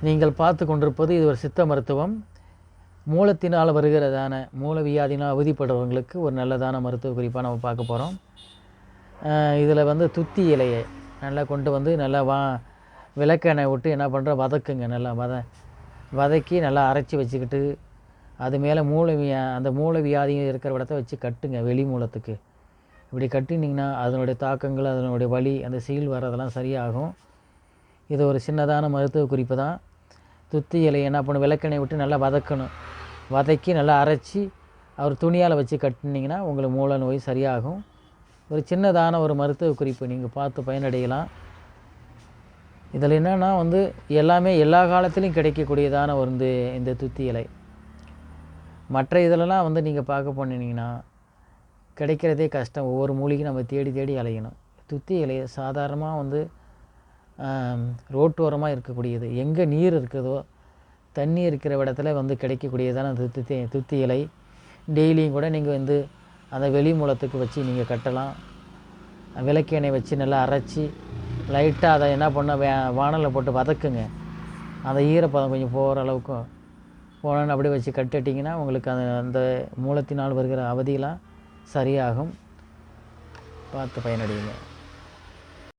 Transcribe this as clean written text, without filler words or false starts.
நீங்கள் பார்த்து கொண்டிருப்பது இது ஒரு சித்த மருத்துவம். மூலத்தினால் வருகிறதான மூலவியாதினால் அவதிப்படுறவங்களுக்கு ஒரு நல்லதான மருத்துவ குறிப்பாக நம்ம பார்க்க போகிறோம். இதில் வந்து துத்தி இலையை நல்லா கொண்டு வந்து நல்லா விளக்கெண்ணெய் விட்டு என்ன பண்ணுறோம், வதக்குங்க. நல்லா வதக்கி நல்லா அரைச்சி வச்சுக்கிட்டு அது மேலே அந்த மூலவியாதியும் இருக்கிற இடத்த வச்சு கட்டுங்க. வெளி மூலத்துக்கு இப்படி கட்டினீங்கன்னா அதனுடைய தாக்கங்கள், அதனுடைய வலி, அந்த சீல் வர்றதெல்லாம் சரியாகும். இது ஒரு சின்னதான மருத்துவ குறிப்பு தான். துத்தி இலையை என்ன பண்ணணும், விளக்கெண்ணெய் விட்டு நல்லா வதக்கணும். வதக்கி நல்லா அரைச்சி அவர் துணியால் வச்சு கட்டினீங்கன்னா உங்களுக்கு மூல நோய் சரியாகும். ஒரு சின்னதான ஒரு மருத்துவ குறிப்பு, நீங்கள் பார்த்து பயனடையலாம். இதில் என்னென்னா வந்து எல்லாமே எல்லா காலத்துலேயும் கிடைக்கக்கூடியதான ஒரு இந்த துத்தி இலை. மற்ற இதிலலாம் வந்து நீங்கள் பார்க்க போனீங்கன்னா கிடைக்கிறதே கஷ்டம். ஒவ்வொரு மூலிகையும் நம்ம தேடி தேடி அலையணும். துத்தி இலையை சாதாரணமாக வந்து ரோட்டோரமாக இருக்கக்கூடியது, எங்கே நீர் இருக்குதோ தண்ணி இருக்கிற இடத்துல வந்து கிடைக்கக்கூடியதான துத்தி இலை. டெய்லியும் கூட நீங்கள் வந்து அந்த வெளி மூலத்துக்கு வச்சு நீங்கள் கட்டலாம். விளக்கெண்ணெய் வச்சு நல்லா அரைச்சி லைட்டாக அதை என்ன பண்ண வானலில் போட்டு வதக்குங்க. அந்த ஈரப்பதம் கொஞ்சம் போகிற அளவுக்கும் போனோன்னு அப்படியே வச்சு கட்டிட்டிங்கன்னா உங்களுக்கு அந்த மூலத்தினால் வருகிற அவதியெல்லாம் சரியாகும். பார்த்து பயனடையுங்க.